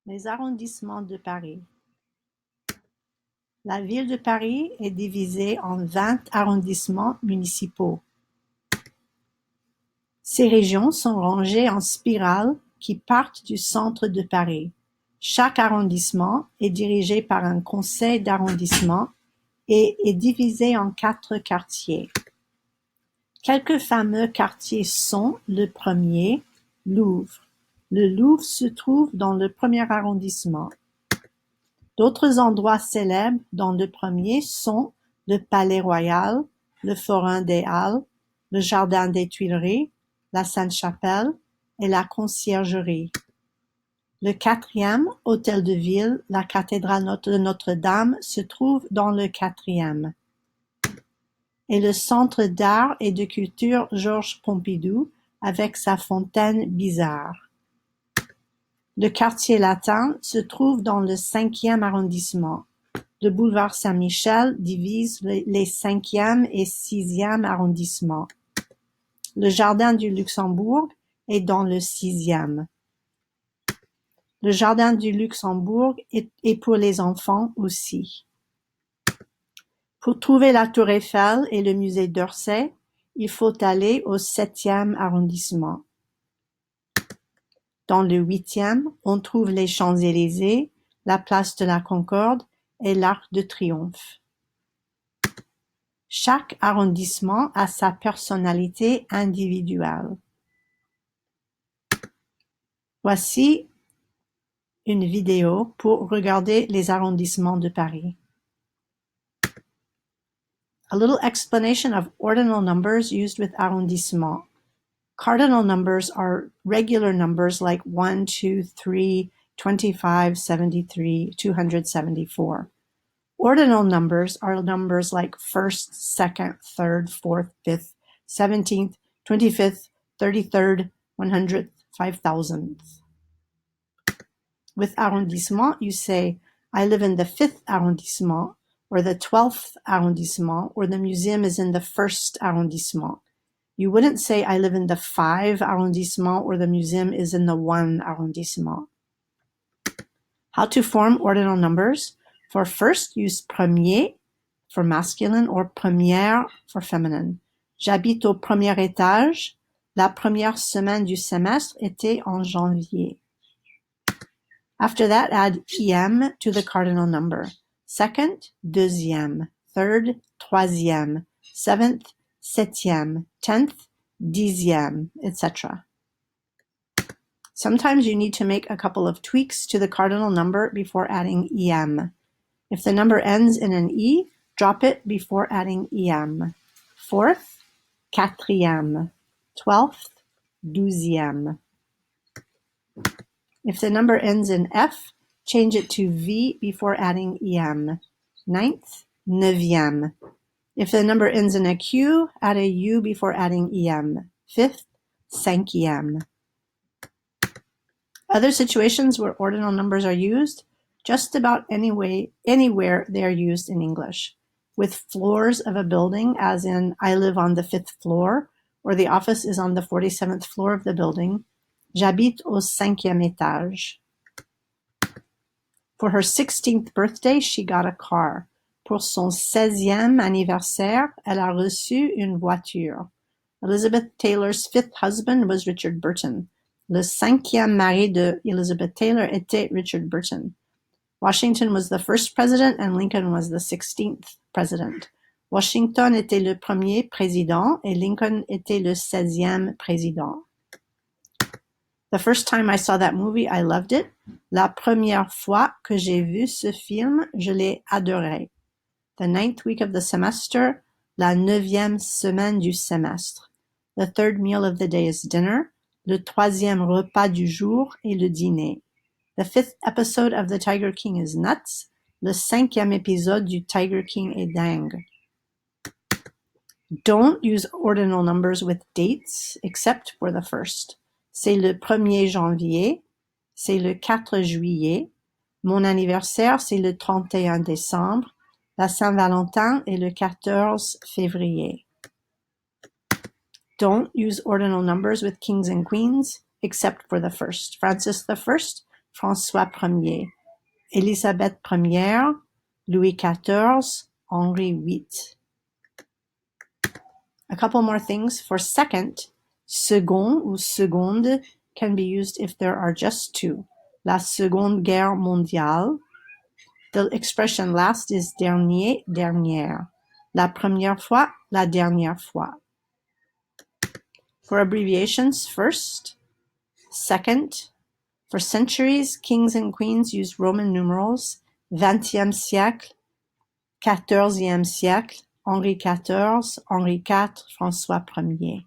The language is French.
Les arrondissements de Paris. La ville de Paris est divisée en 20 arrondissements municipaux. Ces régions sont rangées en spirales qui partent du centre de Paris. Chaque arrondissement est dirigé par un conseil d'arrondissement et est divisé en 4 quartiers. Quelques fameux quartiers sont le premier, Louvre. Le Louvre se trouve dans le premier arrondissement. D'autres endroits célèbres dans le premier sont le Palais Royal, le Forum des Halles, le Jardin des Tuileries, la Sainte-Chapelle et la Conciergerie. Le quatrième, Hôtel de Ville, la cathédrale de Notre-Dame se trouve dans le quatrième. Et le Centre d'art et de culture Georges Pompidou avec sa fontaine bizarre. Le quartier latin se trouve dans le 5e arrondissement. Le boulevard Saint-Michel divise les 5e et 6e arrondissements. Le jardin du Luxembourg est dans le 6e. Le jardin du Luxembourg est pour les enfants aussi. Pour trouver la Tour Eiffel et le musée d'Orsay, il faut aller au 7e arrondissement. Dans le 8e, on trouve les Champs-Élysées, la place de la Concorde et l'Arc de Triomphe. Chaque arrondissement a sa personnalité individuelle. Voici une vidéo pour regarder les arrondissements de Paris. A little explanation of ordinal numbers used with arrondissement. Cardinal numbers are regular numbers like 1, 2, 3, 25, 73, 274. Ordinal numbers are numbers like 1st, 2nd, 3rd, 4th, 5th, 17th, 25th, 33rd, 100th, 5000th. With arrondissement, you say, I live in the 5th arrondissement, or the 12th arrondissement, or the museum is in the 1st arrondissement. You wouldn't say, I live in the 5 arrondissement, or the museum is in the 1 arrondissement. How to form ordinal numbers? For first, use premier for masculine or première for feminine. J'habite au premier étage. La première semaine du semestre était en janvier. After that, add em to the cardinal number. Second, deuxième. Third, troisième. Seventh, septième. 10th, dixième, etc. Sometimes you need to make a couple of tweaks to the cardinal number before adding em. If the number ends in an e, drop it before adding em. Fourth, quatrième. 12th, douzième. If the number ends in f, change it to v before adding em. Ninth, neuvième. If the number ends in a q, add a u before adding em. Fifth, cinquième. Other situations where ordinal numbers are used, just about anywhere they are used in English. With floors of a building, as in, I live on the 5th floor, or the office is on the 47th floor of the building. J'habite au 5e étage. For her 16th birthday, she got a car. Pour son 16e anniversaire, elle a reçu une voiture. Elizabeth Taylor's 5th husband was Richard Burton. Le 5e mari de Elizabeth Taylor était Richard Burton. Washington was the first president and Lincoln was the 16th president. Washington était le premier président et Lincoln était le 16e président. The first time I saw that movie, I loved it. La première fois que j'ai vu ce film, je l'ai adoré. The 9th week of the semester, la 9e semaine du semestre. The third meal of the day is dinner. Le troisième repas du jour est le dîner. The 5th episode of The Tiger King is nuts. Le 5e épisode du Tiger King est dingue. Don't use ordinal numbers with dates, except for the first. C'est le 1er janvier. C'est le 4 juillet. Mon anniversaire, c'est le 31 décembre. La Saint-Valentin est le 14 février. Don't use ordinal numbers with kings and queens, except for the first. Francis I, François Ier. Élisabeth I, Louis XIV, Henri VIII. A couple more things. For second, second ou seconde can be used if there are just two. La Seconde Guerre mondiale. The expression last is dernier, dernière. La première fois, la dernière fois. For abbreviations, first, second. For centuries, kings and queens used Roman numerals. 20e siècle, 14e siècle, Henri XIV, Henri IV, François Ier.